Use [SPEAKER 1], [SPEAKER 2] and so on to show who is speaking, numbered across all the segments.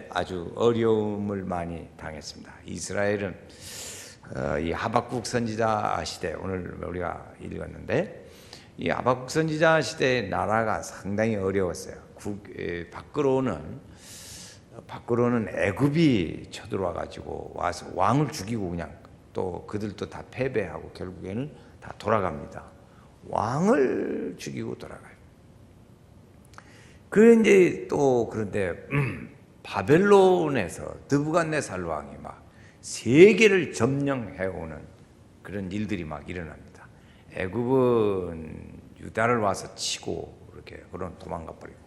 [SPEAKER 1] 아주 어려움을 많이 당했습니다. 이스라엘은 이 하박국 선지자 시대, 오늘 우리가 읽었는데 이 하박국 선지자 시대의 나라가 상당히 어려웠어요. 밖으로는 애굽이 쳐들어와 가지고 와서 왕을 죽이고 그냥 또 그들도 다 패배하고 결국에는 다 돌아갑니다. 왕을 죽이고 돌아가요. 그런데 바벨론에서 느부갓네살 왕이 막 세계를 점령해오는 그런 일들이 막 일어납니다. 애굽은 유다를 와서 치고 이렇게 도망가 버리고,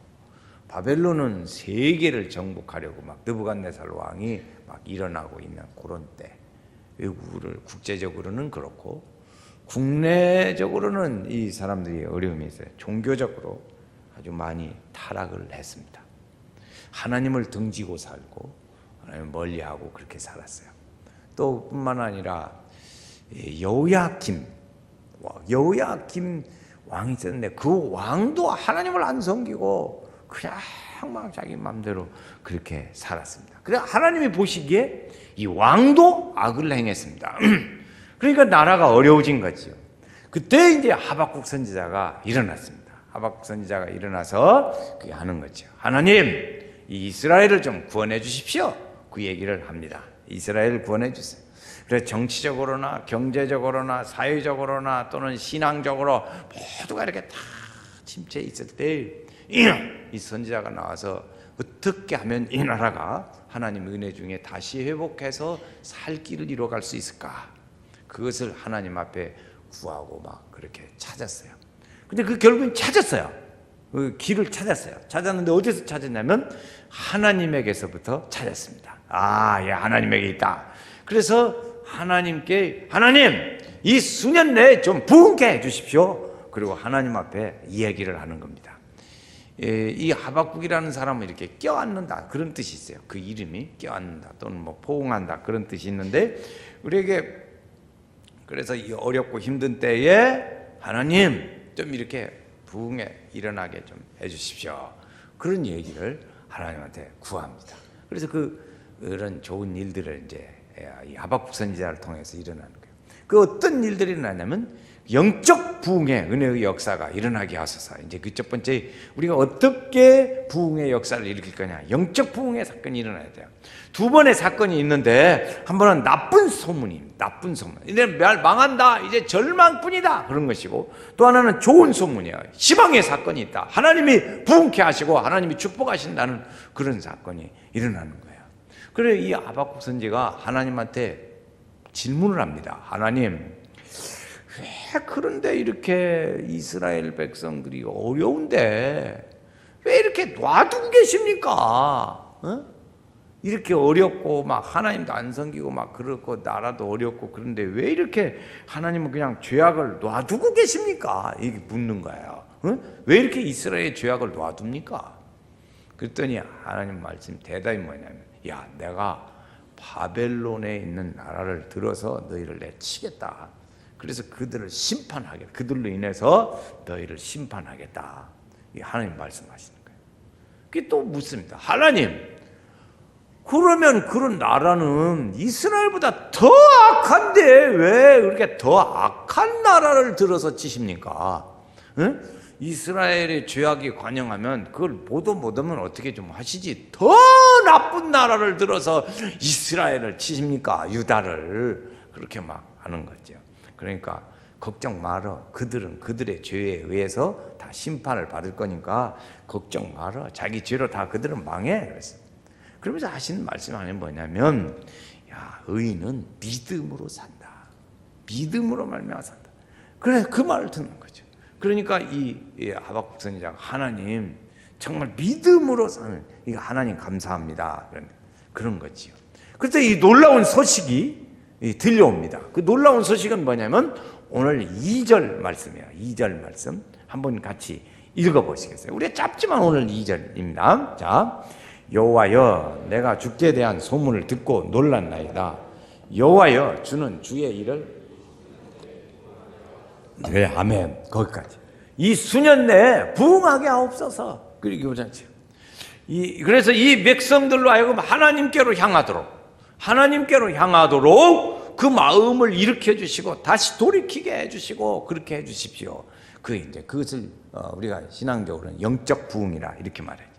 [SPEAKER 1] 바벨론은 세계를 정복하려고 막 느부갓네살 왕이 막 일어나고 있는 그런 때, 외국을 국제적으로는 그렇고 국내적으로는 이 사람들이 어려움이 있어요. 종교적으로 아주 많이 타락을 했습니다. 하나님을 등지고 살고 하나님을 멀리하고 그렇게 살았어요. 또 뿐만 아니라 여호야김 왕이 있었는데 그 왕도 하나님을 안 섬기고 그냥 막 자기 마음대로 그렇게 살았습니다. 그래서 하나님이 보시기에 이 왕도 악을 행했습니다. 그러니까 나라가 어려워진 거죠. 그때 이제 하박국 선지자가 일어났습니다. 하박국 선지자가 일어나서 그게 하는 거죠. 하나님, 이 이스라엘을 좀 구원해 주십시오. 그 얘기를 합니다. 이스라엘을 구원해 주세요. 그래서 정치적으로나 경제적으로나 사회적으로나 또는 신앙적으로 모두가 이렇게 다 침체해 있을 때 이 선지자가 나와서 어떻게 하면 이 나라가 하나님 은혜 중에 다시 회복해서 살 길을 이뤄갈 수 있을까? 그것을 하나님 앞에 구하고 막 그렇게 찾았어요. 근데 그 결국엔 찾았어요. 그 길을 찾았어요. 찾았는데 어디서 찾았냐면 하나님에게서부터 찾았습니다. 예, 하나님에게 있다. 그래서 하나님께, 하나님, 이 수년 내에 좀 부흥케 해 주십시오. 그리고 하나님 앞에 이야기를 하는 겁니다. 이 하박국이라는 사람은 이렇게 껴안는다, 그런 뜻이 있어요. 그 이름이 껴안는다 또는 뭐 포옹한다, 그런 뜻이 있는데, 우리에게 그래서 이 어렵고 힘든 때에 하나님 좀 이렇게 부흥에 일어나게 좀 해주십시오. 그런 얘기를 하나님한테 구합니다. 그래서 그런 좋은 일들을 이제 이 하박국 선지자를 통해서 일어나는 거예요. 그 어떤 일들이 일어나냐면 영적 부흥의 은혜의 역사가 일어나게 하소서. 이제 그 첫 번째, 우리가 어떻게 부흥의 역사를 일으킬 거냐, 영적 부흥의 사건이 일어나야 돼요. 두 번의 사건이 있는데, 한 번은 나쁜 소문입니다. 나쁜 소문, 이제 망한다, 이제 절망뿐이다, 그런 것이고, 또 하나는 좋은 소문이에요. 희망의 사건이 있다. 하나님이 부흥케 하시고 하나님이 축복하신다는 그런 사건이 일어나는 거예요. 그래 이 하박국 선지가 하나님한테 질문을 합니다. 하나님, 왜 그런데 이렇게 이스라엘 백성들이 어려운데 왜 이렇게 놔두고 계십니까? 이렇게 어렵고 막 하나님도 안 섬기고 막 그렇고 나라도 어렵고 그런데 왜 이렇게 하나님은 그냥 죄악을 놔두고 계십니까? 이렇게 묻는 거예요. 왜 이렇게 이스라엘의 죄악을 놔둡니까? 그랬더니 하나님 말씀 대답이 뭐냐면, 야, 내가 바벨론에 있는 나라를 들어서 너희를 내치겠다. 그래서 그들을 심판하겠다. 그들로 인해서 너희를 심판하겠다. 이 하나님 말씀하시는 거예요. 그게 또 묻습니다. 하나님, 그러면 그런 나라는 이스라엘보다 더 악한데 왜 그렇게 더 악한 나라를 들어서 치십니까? 이스라엘의 죄악이 관영하면 그걸 못하면 어떻게 좀 하시지, 더 나쁜 나라를 들어서 이스라엘을 치십니까? 유다를. 그렇게 막 하는 거죠. 그러니까 걱정 말어. 그들은 그들의 죄에 의해서 다 심판을 받을 거니까 걱정 말어. 자기 죄로 다 그들은 망해. 그러면서 하시는 말씀 안에 뭐냐면, 야, 의인은 믿음으로 산다. 믿음으로 말미암아 산다. 그래, 그 말을 듣는 거죠. 그러니까 이 하박국 선지자가, 하나님 정말 믿음으로 사는, 이거 하나님 감사합니다, 그런 거지요. 그래서 이 놀라운 소식이 들려옵니다. 그 놀라운 소식은 뭐냐면 오늘 2절 말씀이에요. 2절 말씀 한번 같이 읽어보시겠어요? 우리가 짧지만 오늘 2절입니다. 자, 여호와여, 내가 주께 대한 소문을 듣고 놀랐나이다. 여호와여, 주는 주의 일을, 네, 아멘. 거기까지. 이 수년 내에 부흥하게 하옵소서. 그리고 그래서 이 백성들로 하여금 하나님께로 향하도록 그 마음을 일으켜 주시고 다시 돌이키게 해 주시고 그렇게 해 주십시오. 그것을 우리가 신앙적으로는 영적 부흥이라 이렇게 말해요.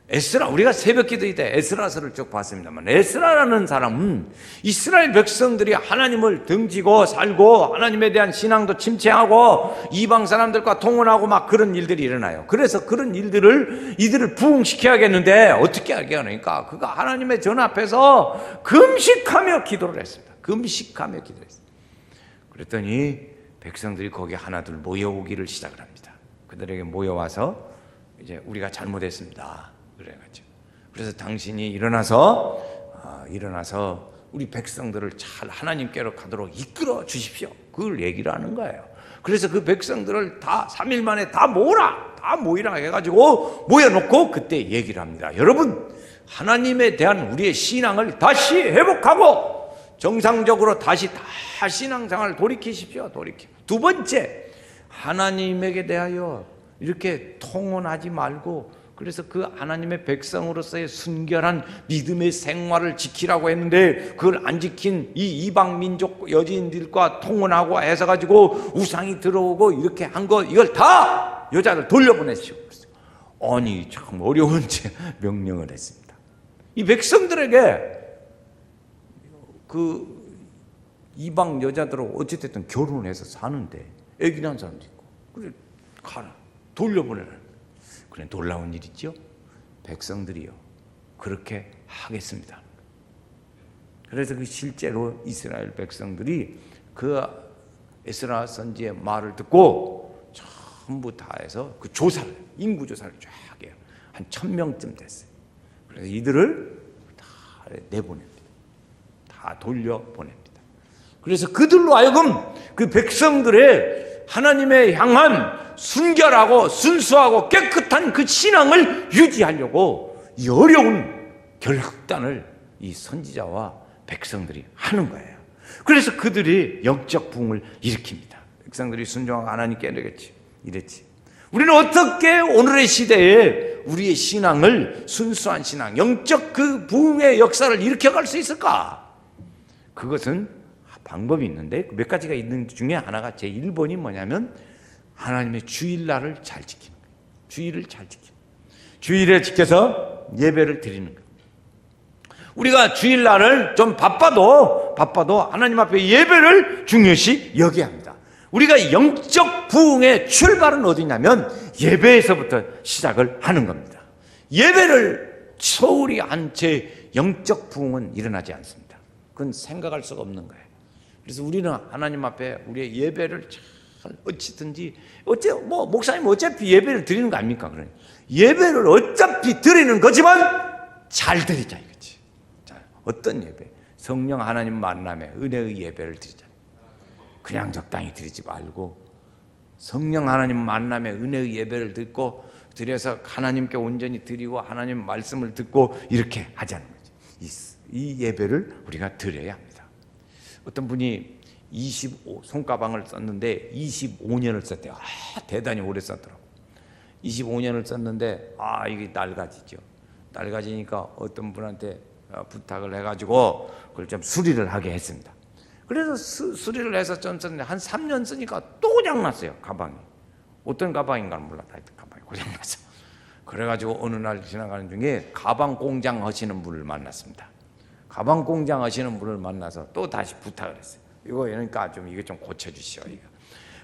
[SPEAKER 1] 에스라, 우리가 새벽 기도회 때 에스라서를 쭉 봤습니다만, 에스라라는 사람은 이스라엘 백성들이 하나님을 등지고 살고 하나님에 대한 신앙도 침체하고 이방 사람들과 통혼하고 막 그런 일들이 일어나요. 그래서 그런 이들을 부흥시켜야겠는데 어떻게 하겠습니까? 그가 하나님의 전 앞에서 금식하며 기도를 했습니다. 그랬더니 백성들이 거기 하나둘 모여오기를 시작을 합니다. 그들에게 모여와서 이제 우리가 잘못했습니다. 그래가지고 그래서 당신이 일어나서 우리 백성들을 잘 하나님께로 가도록 이끌어 주십시오. 그걸 얘기를 하는 거예요. 그래서 그 백성들을 다 3일 만에 다 모이라 해가지고 모여놓고 그때 얘기를 합니다. 여러분, 하나님에 대한 우리의 신앙을 다시 회복하고 정상적으로 다시 신앙생활을 돌이키십시오. 두 번째, 하나님에게 대하여 이렇게 통혼하지 말고, 그래서 그 하나님의 백성으로서의 순결한 믿음의 생활을 지키라고 했는데 그걸 안 지킨 이 이방 민족 여인들과 통혼하고 해서 가지고 우상이 들어오고 이렇게 한 거, 이걸 다 여자를 돌려보내시오. 아니, 참 어려운 명령을 했습니다. 이 백성들에게 그 이방 여자들하고 어찌됐든 결혼을 해서 사는데 애기 낳은 사람도 있고, 그래 가라, 돌려보내라. 그래, 놀라운 일이죠. 백성들이요 그렇게 하겠습니다. 그래서 그 실제로 이스라엘 백성들이 그 에스라 선지의 말을 듣고 전부 다 해서 그 인구 조사를 쫙 해요. 한 1000명쯤 됐어요. 그래서 이들을 다 내보냅니다. 다 돌려보냅니다. 그래서 그들로 하여금 그 백성들의 하나님에 향한 순결하고 순수하고 깨끗한 그 신앙을 유지하려고 이 어려운 결단을 이 선지자와 백성들이 하는 거예요. 그래서 그들이 영적 부흥을 일으킵니다. 백성들이 순종하고 하나님께 이랬지. 우리는 어떻게 오늘의 시대에 우리의 신앙을, 순수한 신앙, 영적 그 부흥의 역사를 일으켜갈 수 있을까? 그것은 방법이 있는데 몇 가지가 있는 중에 하나가 제1번이 뭐냐면 하나님의 주일날을 잘 지키는 거예요. 주일을 지켜서 예배를 드리는 거예요. 우리가 주일날을 좀 바빠도 하나님 앞에 예배를 중요시 여겨야 합니다. 우리가 영적 부흥의 출발은 어디냐면 예배에서부터 시작을 하는 겁니다. 예배를 소홀히 한 채 영적 부흥은 일어나지 않습니다. 그건 생각할 수가 없는 거예요. 그래서 우리는 하나님 앞에 우리의 예배를 어찌든지 목사님 어차피 예배를 드리는 거 아닙니까? 그러니 예배를 어차피 드리는 거지만 잘 드리자 이거지. 자, 어떤 예배? 성령 하나님 만남에 은혜의 예배를 드리자. 그냥 적당히 드리지 말고 성령 하나님 만남에 은혜의 예배를 드려서 하나님께 온전히 드리고 하나님 말씀을 듣고 이렇게 하자는 거지. 이 예배를 우리가 드려야 합니다. 어떤 분이 손가방을 썼는데 25년을 썼대요. 대단히 오래 썼더라고. 25년을 썼는데 이게 낡아지죠. 낡아지니까 어떤 분한테 부탁을 해가지고 그걸 좀 수리를 하게 했습니다. 그래서 수리를 해서 좀 썼는데 한 3년 쓰니까 또 고장났어요. 가방이. 어떤 가방인가는 몰라. 하여튼 가방이 고장났어. 그래가지고 어느 날 지나가는 중에 가방 공장 하시는 분을 만났습니다. 가방 공장 하시는 분을 만나서 또 다시 부탁을 했어요. 그러니까 이거 좀 고쳐주시오. 이거.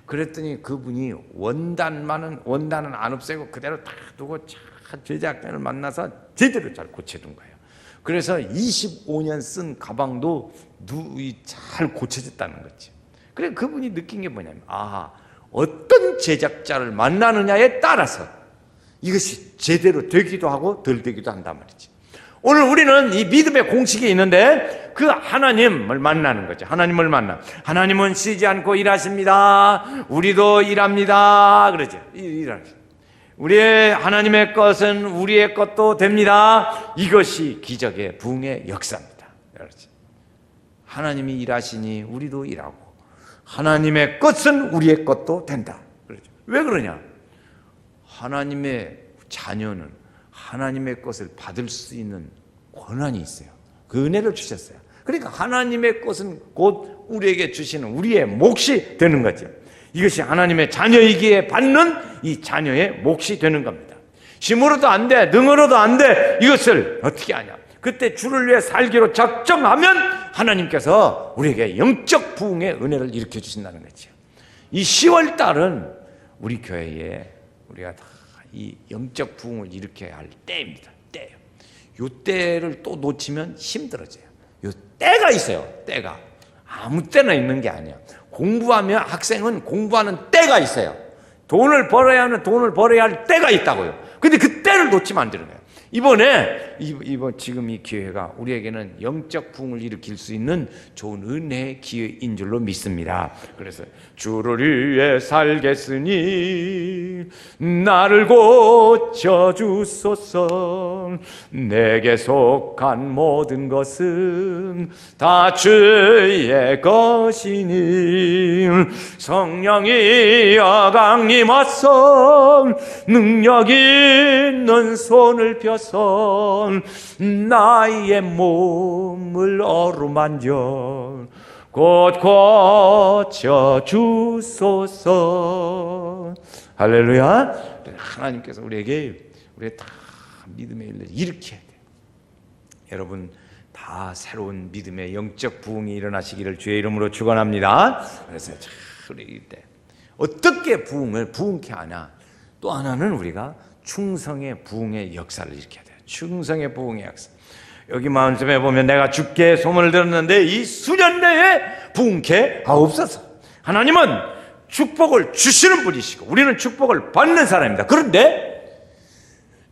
[SPEAKER 1] 그랬더니 그분이 원단은 안 없애고 그대로 딱 두고 제작자를 만나서 제대로 잘 고쳐준 거예요. 그래서 25년 쓴 가방도 잘 고쳐졌다는 거지. 그래 그분이 느낀 게 뭐냐면 어떤 제작자를 만나느냐에 따라서 이것이 제대로 되기도 하고 덜 되기도 한단 말이지. 오늘 우리는 이 믿음의 공식이 있는데 그 하나님을 만나는 거죠. 하나님은 쉬지 않고 일하십니다. 우리도 일합니다. 그러죠. 우리의 하나님의 것은 우리의 것도 됩니다. 이것이 기적의 부흥의 역사입니다. 그렇지. 하나님이 일하시니 우리도 일하고 하나님의 것은 우리의 것도 된다. 그렇죠. 왜 그러냐? 하나님의 자녀는 하나님의 것을 받을 수 있는 권한이 있어요. 그 은혜를 주셨어요. 그러니까 하나님의 것은 곧 우리에게 주시는 우리의 몫이 되는 거죠. 이것이 하나님의 자녀이기에 받는 이 자녀의 몫이 되는 겁니다. 힘으로도 안 돼, 능으로도 안 돼. 이것을 어떻게 하냐? 그때 주를 위해 살기로 작정하면 하나님께서 우리에게 영적 부흥의 은혜를 일으켜 주신다는 거죠. 이 10월 달은 우리 교회에 우리가 다 이 영적 부흥을 일으켜야 할 때입니다. 때예요. 이 때를 또 놓치면 힘들어져요. 이 때가 있어요. 때가 아무 때나 있는 게 아니야. 공부하면 학생은 공부하는 때가 있어요. 돈을 벌어야 하는 돈을 벌어야 할 때가 있다고요. 근데 그 때를 놓치면 안 되는 거예요. 이번 지금 이 기회가 우리에게는 영적 부흥을 일으킬 수 있는 좋은 은혜의 기회인 줄로 믿습니다. 그래서 주를 위해 살겠으니 나를 고쳐 주소서. 내게 속한 모든 것은 다 주의 것이니 성령이 강림하사 능력 있는 손을 펴서 나의 몸을 어루만져 곧 고쳐 주소서. 할렐루야. 하나님께서 우리에게 우리의 다 믿음의 일을 일으켜야 돼요. 여러분 다 새로운 믿음의 영적 부흥이 일어나시기를 주의 이름으로 축원합니다. 그래서 우리 이때 어떻게 부흥을 부흥케 하냐? 또 하나는 우리가 충성의 부흥의 역사를 일으켜야 돼요. 충성의 부흥의 역사. 여기 마음쯤에 보면 내가 주께 소문을 들었는데 이 수년 내에 부흥케 하옵소서. 하나님은 축복을 주시는 분이시고 우리는 축복을 받는 사람입니다. 그런데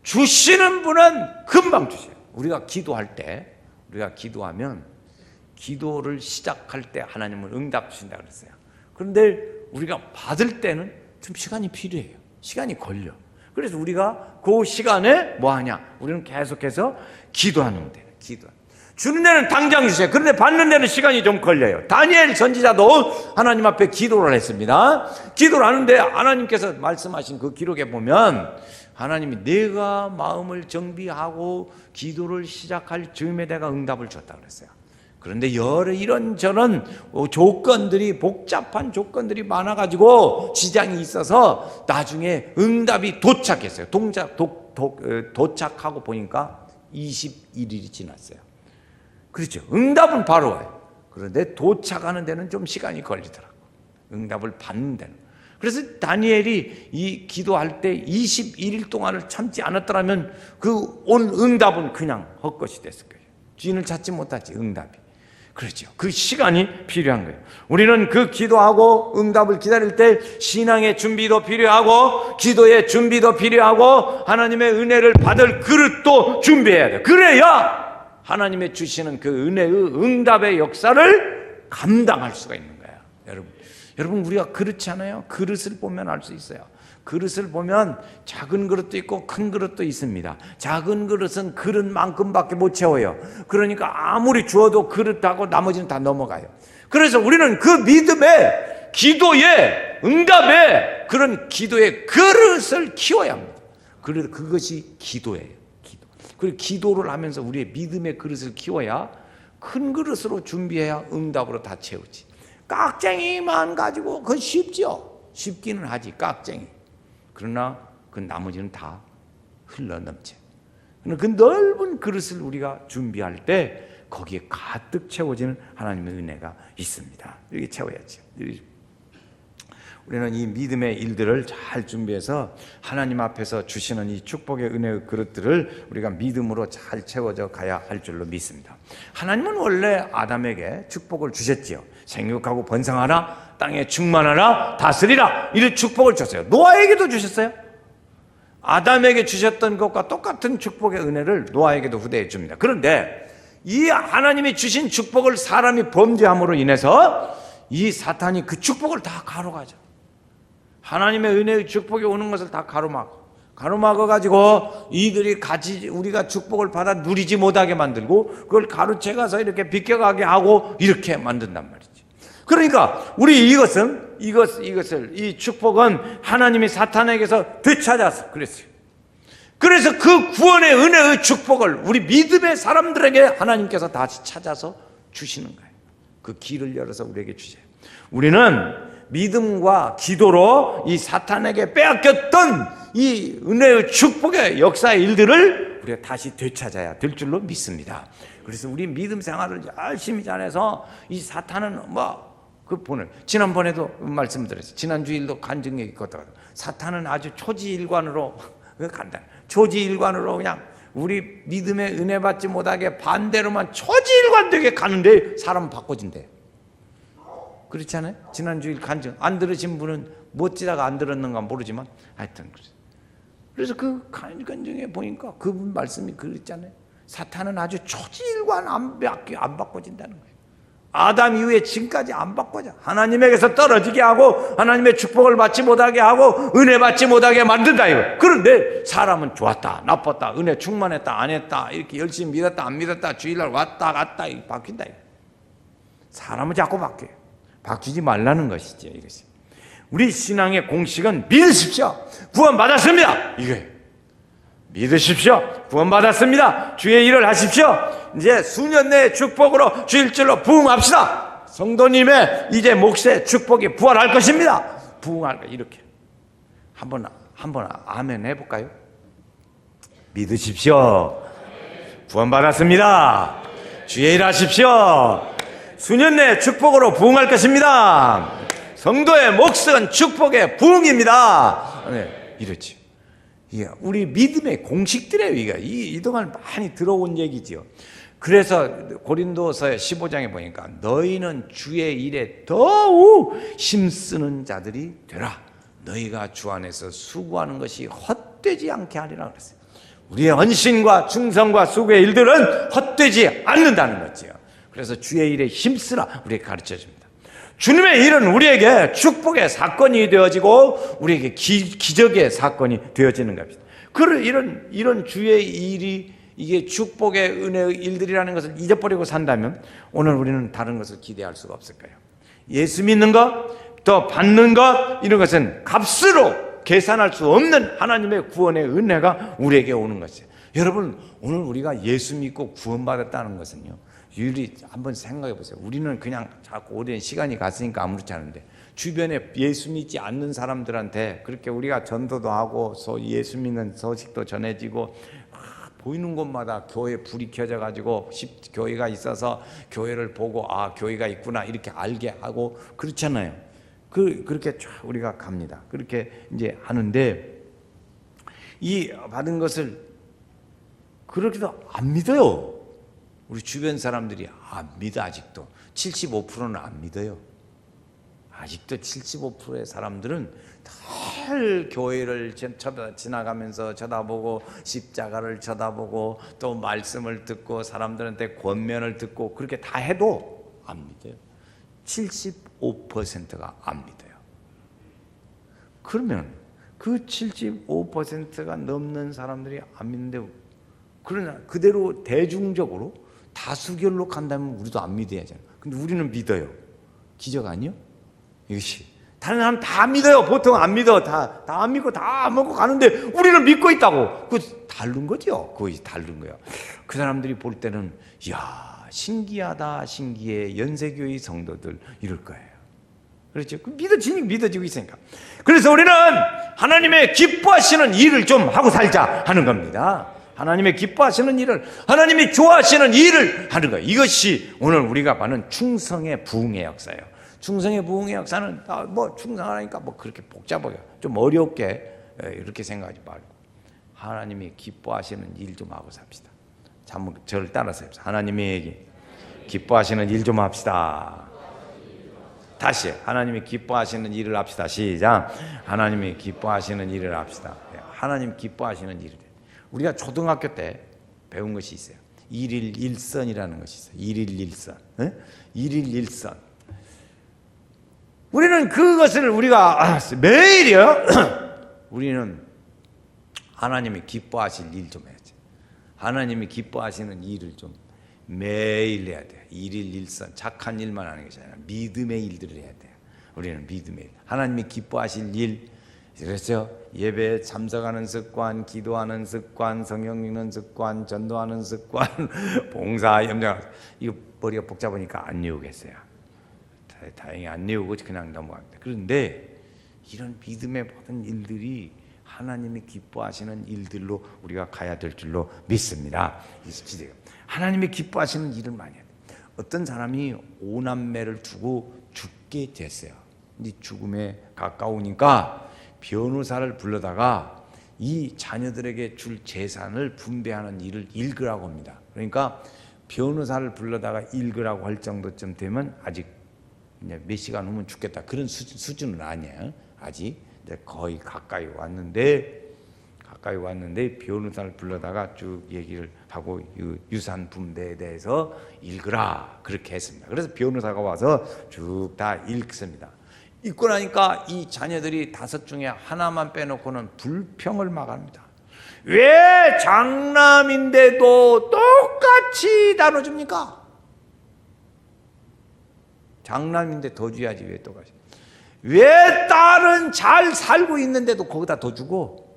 [SPEAKER 1] 주시는 분은 금방 주세요. 우리가 기도할 때, 우리가 기도하면 기도를 시작할 때 하나님은 응답 주신다고 그랬어요. 그런데 우리가 받을 때는 좀 시간이 필요해요. 시간이 걸려. 그래서 우리가 그 시간에 뭐 하냐? 우리는 계속해서 기도하는 데요. 주는 데는 당장 주세요. 그런데 받는 데는 시간이 좀 걸려요. 다니엘 선지자도 하나님 앞에 기도를 했습니다. 기도를 하는데 하나님께서 말씀하신 그 기록에 보면 하나님이 내가 마음을 정비하고 기도를 시작할 즈음에 내가 응답을 줬다고 그랬어요. 그런데 여러 이런저런 조건들이 복잡한 조건들이 많아가지고 지장이 있어서 나중에 응답이 도착했어요. 도착하고 보니까 21일이 지났어요. 그렇죠. 응답은 바로 와요. 그런데 도착하는 데는 좀 시간이 걸리더라고요. 응답을 받는 데는. 그래서 다니엘이 이 기도할 때 21일 동안을 참지 않았더라면 그 온 응답은 그냥 헛것이 됐을 거예요. 주인을 찾지 못하지 응답이. 그렇죠. 그 시간이 필요한 거예요. 우리는 그 기도하고 응답을 기다릴 때 신앙의 준비도 필요하고 기도의 준비도 필요하고 하나님의 은혜를 받을 그릇도 준비해야 돼요. 그래야 하나님의 주시는 그 은혜의 응답의 역사를 감당할 수가 있는 거예요. 여러분 우리가 그렇지 않아요? 그릇을 보면 알 수 있어요. 그릇을 보면 작은 그릇도 있고 큰 그릇도 있습니다. 작은 그릇은 그릇만큼밖에 못 채워요. 그러니까 아무리 주어도 그릇하고 나머지는 다 넘어가요. 그래서 우리는 그 믿음의 기도의 응답의 그런 기도의 그릇을 키워야 합니다. 그래서 그것이 기도예요. 그리고 기도를 하면서 우리의 믿음의 그릇을 키워야 큰 그릇으로 준비해야 응답으로 다 채우지. 깍쟁이만 가지고 그건 쉽죠. 쉽기는 하지 깍쟁이. 그러나 그 나머지는 다 흘러넘쳐. 그 넓은 그릇을 우리가 준비할 때 거기에 가득 채워지는 하나님의 은혜가 있습니다. 이렇게 채워야죠. 우리는 이 믿음의 일들을 잘 준비해서 하나님 앞에서 주시는 이 축복의 은혜의 그릇들을 우리가 믿음으로 잘 채워져 가야 할 줄로 믿습니다. 하나님은 원래 아담에게 축복을 주셨지요. 생육하고 번성하라, 땅에 충만하라, 다스리라, 이런 축복을 줬어요. 노아에게도 주셨어요. 아담에게 주셨던 것과 똑같은 축복의 은혜를 노아에게도 후대해 줍니다. 그런데 이 하나님이 주신 축복을 사람이 범죄함으로 인해서 이 사탄이 그 축복을 다 가로가죠. 하나님의 은혜의 축복이 오는 것을 다 가로막아가지고 이들이 같이 우리가 축복을 받아 누리지 못하게 만들고 그걸 가로채가서 이렇게 비껴가게 하고 이렇게 만든단 말이지. 그러니까 우리 이것을 이 축복은 하나님이 사탄에게서 되찾아서 그랬어요. 그래서 그 구원의 은혜의 축복을 우리 믿음의 사람들에게 하나님께서 다시 찾아서 주시는 거예요. 그 길을 열어서 우리에게 주세요. 우리는 믿음과 기도로 이 사탄에게 빼앗겼던 이 은혜의 축복의 역사의 일들을 우리가 다시 되찾아야 될 줄로 믿습니다. 그래서 우리 믿음 생활을 열심히 잘해서 이 사탄은 지난번에도 말씀드렸어요. 지난 주일도 간증이 있거든. 사탄은 아주 초지일관으로 간다. 초지일관으로 그냥 우리 믿음의 은혜 받지 못하게 반대로만 초지일관되게 가는데 사람 바꿔진대. 그렇지 않아요? 지난 주일 간증 안 들으신 분은 멋지다가 안 들었는가 모르지만 하여튼 그래서 그 간증에 보니까 그분 말씀이 그랬잖아요. 사탄은 아주 초지일관 안 바꿔진다는 거예요. 아담 이후에 지금까지 안 바꿔져. 하나님에게서 떨어지게 하고 하나님의 축복을 받지 못하게 하고 은혜 받지 못하게 만든다 이거. 그런데 사람은 좋았다 나빴다 은혜 충만했다 안 했다 이렇게 열심히 믿었다 안 믿었다 주일날 왔다 갔다 바뀐다 이거. 사람은 자꾸 바뀌어요. 바뀌지 말라는 것이죠. 이것이 우리 신앙의 공식은 믿으십시오. 구원받았습니다. 이거예요. 믿으십시오. 구원받았습니다. 주의 일을 하십시오. 이제 수년 내의 축복으로 주일절로 부흥합시다. 성도님의 이제 몫의 축복이 부활할 것입니다. 부흥할 거 이렇게 한번 아멘 해볼까요? 믿으십시오. 구원받았습니다. 주의 일 하십시오. 수년 내의 축복으로 부흥할 것입니다. 성도의 몫은 축복의 부흥입니다. 네, 이렇지. 우리 믿음의 공식들이에요. 이동안 많이 들어온 얘기지요. 그래서 고린도서 15장에 보니까 너희는 주의 일에 더욱 힘쓰는 자들이 되라. 너희가 주 안에서 수고하는 것이 헛되지 않게 하리라 그랬어요. 우리의 헌신과 충성과 수고의 일들은 헛되지 않는다는 거지요. 그래서 주의 일에 힘쓰라 우리에게 가르쳐줍니다. 주님의 일은 우리에게 축복의 사건이 되어지고 우리에게 기적의 사건이 되어지는 겁니다. 이런 주의 일이 이게 축복의 은혜의 일들이라는 것을 잊어버리고 산다면 오늘 우리는 다른 것을 기대할 수가 없을 거예요. 예수 믿는 것, 또 받는 것 이런 것은 값으로 계산할 수 없는 하나님의 구원의 은혜가 우리에게 오는 것이에요. 여러분 오늘 우리가 예수 믿고 구원받았다는 것은요. 한번 생각해 보세요. 우리는 그냥 자꾸 오랜 시간이 갔으니까 아무렇지 않은데 주변에 예수 믿지 않는 사람들한테 그렇게 우리가 전도도 하고 예수 믿는 소식도 전해지고 보이는 곳마다 교회 불이 켜져 가지고 교회가 있어서 교회를 보고 교회가 있구나 이렇게 알게 하고 그렇잖아요. 그렇게 쫙 우리가 갑니다. 그렇게 이제 하는데 이 받은 것을 그렇게도 안 믿어요. 우리 주변 사람들이 안 믿어. 아직도 75%는 안 믿어요. 아직도 75%의 사람들은 늘 교회를 지나가면서 쳐다보고 십자가를 쳐다보고 또 말씀을 듣고 사람들한테 권면을 듣고 그렇게 다 해도 안 믿어요. 75%가 안 믿어요. 그러면 그 75%가 넘는 사람들이 안 믿는데 그러나 그대로 대중적으로 다수결로 간다면 우리도 안 믿어야 하잖아요. 근데 우리는 믿어요. 기적 아니요? 이것이 다른 사람 다 믿어요. 보통 안 믿어. 다 안 믿고 다 안 먹고 가는데 우리는 믿고 있다고. 그 다른 거죠. 그것이 다른 거예요. 그 사람들이 볼 때는 이야 신기하다 신기해 연세교회 성도들 이럴 거예요. 그렇죠? 믿어지고 있으니까. 그래서 우리는 하나님의 기뻐하시는 일을 좀 하고 살자 하는 겁니다. 하나님의 기뻐하시는 일을 하나님이 좋아하시는 일을 하는 거예요. 이것이 오늘 우리가 받는 충성의 부흥의 역사예요. 충성의 부흥의 역사는 충성하니까 그렇게 복잡하게 좀 어렵게 이렇게 생각하지 말고 하나님이 기뻐하시는 일 좀 하고 삽시다. 자, 한번 저를 따라서 해보세요. 하나님이 기뻐하시는 일 좀 합시다. 다시 하나님이 기뻐하시는 일을 합시다. 시작. 하나님이 기뻐하시는 일을 합시다. 하나님 기뻐하시는 일을. 우리가 초등학교 때 배운 것이 있어요. 1일 1선이라는 것이 있어요. 1일 1선. 1일 1선. 우리는 그것을 우리가 매일이요. 우리는 하나님이 기뻐하실 일 좀 해야지. 하나님이 기뻐하시는 일을 좀 매일 해야 돼요. 1일 1선. 착한 일만 하는 것이 아니라 믿음의 일들을 해야 돼요. 우리는 믿음의 일. 하나님이 기뻐하실 일 그래서 예배에 참석하는 습관, 기도하는 습관, 성경 읽는 습관, 전도하는 습관, 봉사, 염장, 이거 머리가 복잡하니까 안 외우겠어요. 다행히 안 외우고 그냥 넘어갑니다. 그런데 이런 믿음의 모든 일들이 하나님이 기뻐하시는 일들로 우리가 가야 될 줄로 믿습니다. 하나님이 기뻐하시는 일을 많이 해요. 어떤 사람이 5남매를 두고 죽게 됐어요. 이 죽음에 가까우니까 변호사를 불러다가 이 자녀들에게 줄 재산을 분배하는 일을 읽으라고 합니다. 그러니까 변호사를 불러다가 읽으라고 할 정도쯤 되면 아직 몇 시간 후면 죽겠다 그런 수준은 아니에요. 아직 거의 가까이 왔는데 변호사를 불러다가 쭉 얘기를 하고 유산 분배에 대해서 읽으라 그렇게 했습니다. 그래서 변호사가 와서 쭉 다 읽습니다. 읽고 나니까 이 자녀들이 5 중에 하나만 빼놓고는 불평을 막 합니다. 왜 장남인데도 똑같이 나눠줍니까? 장남인데 더 줘야지 왜 똑같이? 왜 딸은 잘 살고 있는데도 거기다 더 주고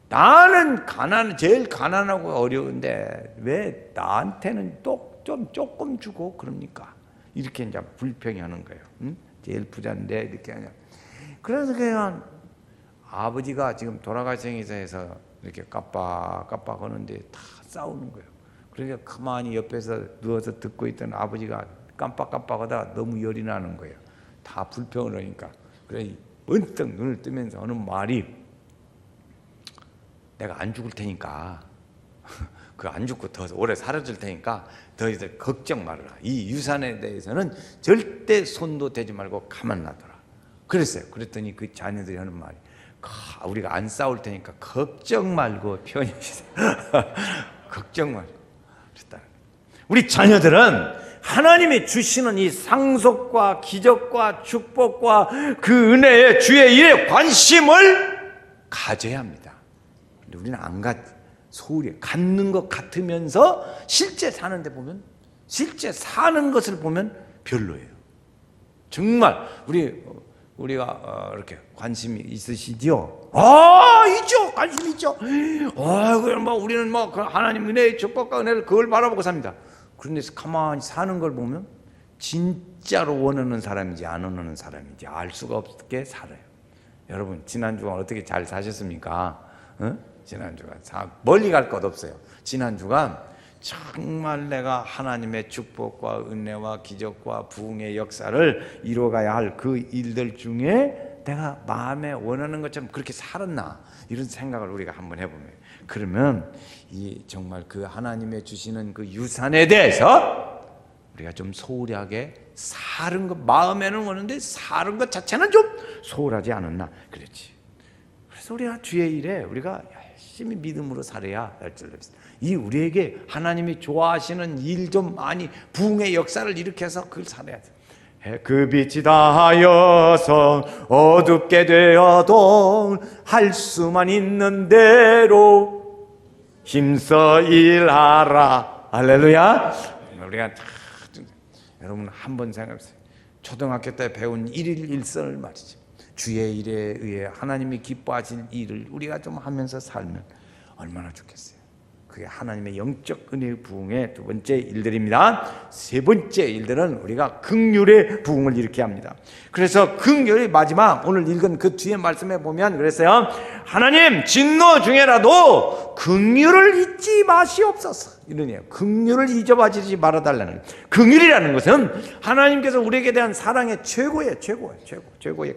[SPEAKER 1] 나는 제일 가난하고 어려운데 왜 나한테는 조금 주고 그럽니까? 이렇게 이제 불평이 하는 거예요. 응? 제일 부자인데 이렇게 하냐. 그래서 그냥 아버지가 지금 돌아가시면서 해서 이렇게 깜빡깜빡 하는데 다 싸우는 거예요. 그러니까 가만히 옆에서 누워서 듣고 있던 아버지가 깜빡깜빡하다 너무 열이 나는 거예요. 다 불평을 하니까. 그래 번뜩 눈을 뜨면서 하는 말이 내가 안 죽을 테니까 그 안 죽고 더 오래 살아줄 테니까 더 이제 걱정 말아라. 이 유산에 대해서는 절대 손도 대지 말고 가만 놔둬라. 그랬어요. 그랬더니 그 자녀들이 하는 말이 우리가 안 싸울 테니까 걱정 말고 편히 쉬세요. 걱정 말고. 우리 자녀들은 하나님이 주시는 이 상속과 기적과 축복과 그 은혜의 주의 일에 관심을 가져야 합니다. 근데 우리는 안 소홀히 갖는 것 같으면서 실제 사는데 보면 실제 사는 것을 보면 별로예요. 정말 우리가 이렇게 관심이 있으시죠? 있죠. 관심 있죠. 그럼 우리는 하나님 은혜의 축복과 은혜를 그걸 바라보고 삽니다. 그런데 가만히 사는 걸 보면 진짜로 원하는 사람인지 안 원하는 사람인지 알 수가 없게 살아요. 여러분 지난 주간 어떻게 잘 사셨습니까? 지난 주간 멀리 갈 것 없어요. 지난 주간 정말 내가 하나님의 축복과 은혜와 기적과 부흥의 역사를 이루어가야 할 그 일들 중에 내가 마음에 원하는 것처럼 그렇게 살았나 이런 생각을 우리가 한번 해보면 그러면 정말 그 하나님의 주시는 그 유산에 대해서 우리가 좀 소홀하게 사는 것 마음에는 오는데 사는 것 자체는 좀 소홀하지 않았나 그렇지. 그래서 우리가 주의 일에 우리가 열심히 믿음으로 살아야 할 줄 알았습니다. 이 우리에게 하나님이 좋아하시는 일 좀 많이 부흥의 역사를 일으켜서 그걸 살아야 돼. 그 빛이 다하여서 어둡게 되어도 할 수만 있는 대로 힘써 일하라. 할렐루야. 우리가 여러분 한번 생각해보세요. 초등학교 때 배운 일일 일선을 말이죠. 주의 일에 의해 하나님이 기뻐하실 일을 우리가 좀 하면서 살면 얼마나 좋겠어요. 그게 하나님의 영적 은혜의 부흥의 2번째 일들입니다. 3번째 일들은 우리가 긍휼의 부흥을 일으켜야 합니다. 그래서 긍휼의 마지막 오늘 읽은 그 뒤에 말씀에 보면 그랬어요. 하나님 진노 중에라도 긍휼을 잊지 마시옵소서. 이러네요. 긍휼을 잊어버리지 말아달라는. 긍휼이라는 것은 하나님께서 우리에게 대한 사랑의 최고의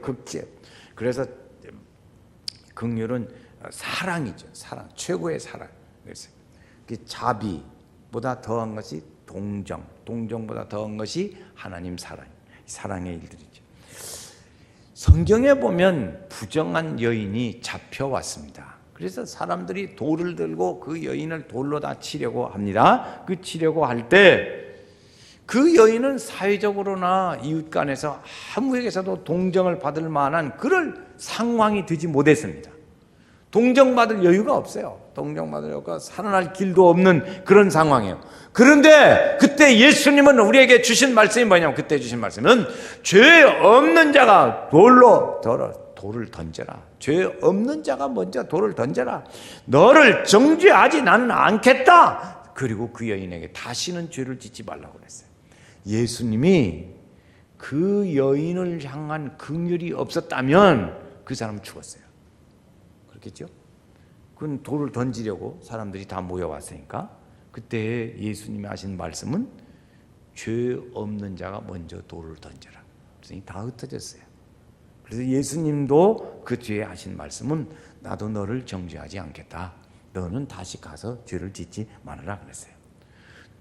[SPEAKER 1] 극제. 그래서 긍휼은 사랑이죠. 사랑, 최고의 사랑. 그래서 자비보다 더한 것이 동정보다 더한 것이 하나님 사랑의 일들이죠. 성경에 보면 부정한 여인이 잡혀왔습니다. 그래서 사람들이 돌을 들고 그 여인을 돌로 다 치려고 합니다. 그 치려고 할 때 그 여인은 사회적으로나 이웃 간에서 아무에게서도 동정을 받을 만한 그럴 상황이 되지 못했습니다. 동정받을 여유가 없어요. 동정받을 여유가 살아날 길도 없는 그런 상황이에요. 그런데 그때 예수님은 우리에게 주신 말씀이 뭐냐면 그때 주신 말씀은 죄 없는 자가 돌로 돌을 던져라. 죄 없는 자가 먼저 돌을 던져라. 너를 정죄하지 나는 않겠다. 그리고 그 여인에게 다시는 죄를 짓지 말라고 그랬어요. 예수님이 그 여인을 향한 긍휼이 없었다면 그 사람은 죽었어요. 그렇겠죠? 그건 돌을 던지려고 사람들이 다 모여왔으니까 그때 예수님이 하신 말씀은 죄 없는 자가 먼저 돌을 던져라. 그래서 다 흩어졌어요. 그래서 예수님도 그 뒤에 하신 말씀은 나도 너를 정죄하지 않겠다. 너는 다시 가서 죄를 짓지 말아라 그랬어요.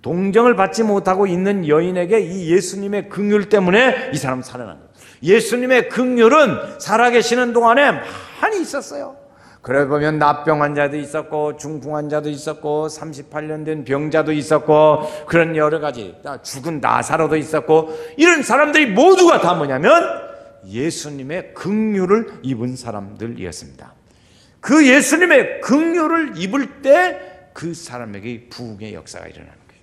[SPEAKER 1] 동정을 받지 못하고 있는 여인에게 이 예수님의 긍휼 때문에 이 사람 살아난 거예요. 예수님의 긍휼은 살아계시는 동안에 많이 있었어요. 그래 보면 납병 환자도 있었고 중풍 환자도 있었고 38년 된 병자도 있었고 그런 여러 가지 죽은 나사로도 있었고 이런 사람들이 모두가 다 뭐냐면 예수님의 긍휼을 입은 사람들이었습니다. 그 예수님의 긍휼을 입을 때 그 사람에게 부흥의 역사가 일어나는 거예요.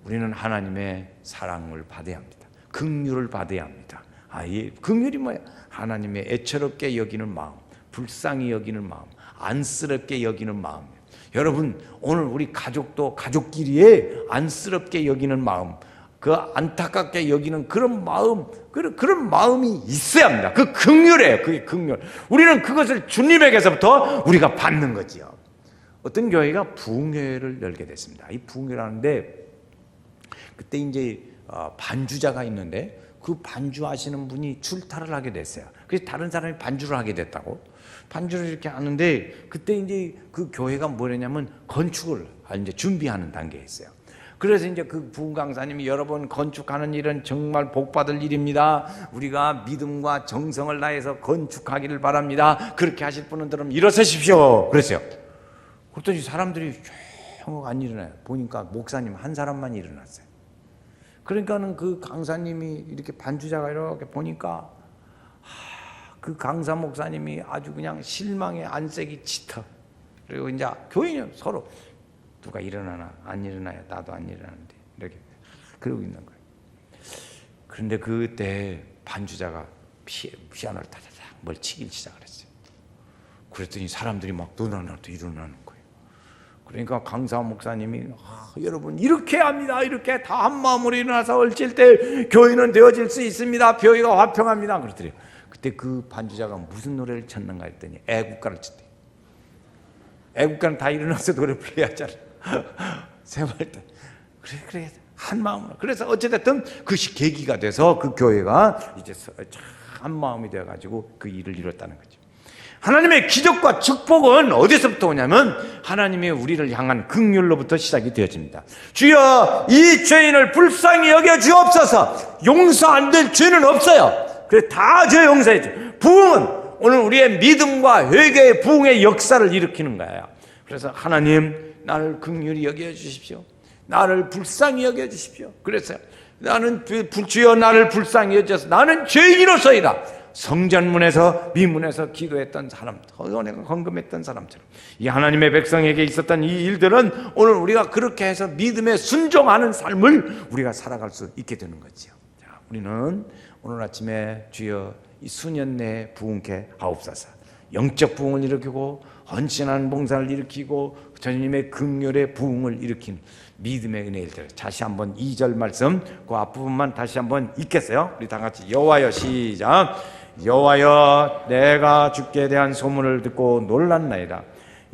[SPEAKER 1] 우리는 하나님의 사랑을 받아야 합니다. 긍휼을 받아야 합니다. 긍휼이 뭐야? 하나님의 애처롭게 여기는 마음, 불쌍히 여기는 마음, 안쓰럽게 여기는 마음. 여러분 오늘 우리 가족도 가족끼리에 안쓰럽게 여기는 마음, 그 안타깝게 여기는 그런 마음, 그런 마음이 있어야 합니다. 그 긍휼이에요. 그게 긍휼. 우리는 그것을 주님에게서부터 우리가 받는 거지요. 어떤 교회가 부흥회를 열게 됐습니다. 이 부흥회를 하는데 그때 이제 반주자가 있는데 그 반주하시는 분이 출타를 하게 됐어요. 그래서 다른 사람이 반주를 하게 됐다고. 반주를 이렇게 하는데 그때 이제 그 교회가 뭐냐면 건축을 이제 준비하는 단계에 있어요. 그래서 이제 그 부흥 강사님이 여러분 건축하는 일은 정말 복받을 일입니다. 우리가 믿음과 정성을 다해서 건축하기를 바랍니다. 그렇게 하실 분들은 일어서십시오. 그랬어요. 그랬더니 사람들이 쭉 안 일어나요. 보니까 목사님 한 사람만 일어났어요. 그러니까는 그 강사님이 이렇게 반주자가 이렇게 보니까 그 강사 목사님이 아주 그냥 실망에 안색이 짙어. 그리고 이제 교인은 서로 누가 일어나나 안 일어나요. 나도 안 일어나는데 이렇게 그러고 있는 거예요. 그런데 그때 반주자가 피아노를 타다닥 뭘 치기 시작을 했어요. 그랬더니 사람들이 막 너나나도 일어나는 거예요. 그러니까 강사 목사님이 여러분 이렇게 합니다. 이렇게 다 한마음으로 일어나서 얼칠 때 교인은 되어질 수 있습니다. 교회가 화평합니다. 그러더래요. 그때 그 반주자가 무슨 노래를 쳤는가 했더니 애국가를 쳤대요. 애국가는 다 일어나서 노래 불러야 하잖아. 세발 때. 그래 한 마음으로. 그래서 어찌됐든 그것이 계기가 돼서 그 교회가 이제 한 마음이 되어가지고 그 일을 이뤘다는 거죠. 하나님의 기적과 축복은 어디서부터 오냐면 하나님의 우리를 향한 긍휼로부터 시작이 되어집니다. 주여 이 죄인을 불쌍히 여겨 주옵소서. 용서 안 될 죄는 없어요. 그래 다 죄 용서해 줘. 부흥은 오늘 우리의 믿음과 회개의 부흥의 역사를 일으키는 거예요. 그래서 하나님 나를 긍휼히 여겨 주십시오. 나를 불쌍히 여겨 주십시오. 그래서 나는 주여 나를 불쌍히 여겨 주셔서 나는 죄인으로서이다. 성전문에서 미문에서 기도했던 사람, 헌금했던 사람처럼 이 하나님의 백성에게 있었던 이 일들은 오늘 우리가 그렇게 해서 믿음에 순종하는 삶을 우리가 살아갈 수 있게 되는 거지요. 자, 우리는 오늘 아침에 주여 이 수년 내에 부흥케 하옵소서. 영적 부흥을 일으키고 헌신하는 봉사를 일으키고 주님의 긍휼의 부흥을 일으키는 믿음의 은혜를 드려. 다시 한번 2절 말씀 그 앞부분만 다시 한번 읽겠어요. 우리 다 같이 여호와여 시작. 여호와여 내가 주께 대한 소문을 듣고 놀랐나이다.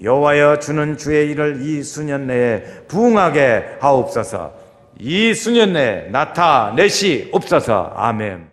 [SPEAKER 1] 여호와여 주는 주의 일을 이 수년 내에 부흥하게 하옵소서. 이 수년 내에 나타내시옵소서. 아멘.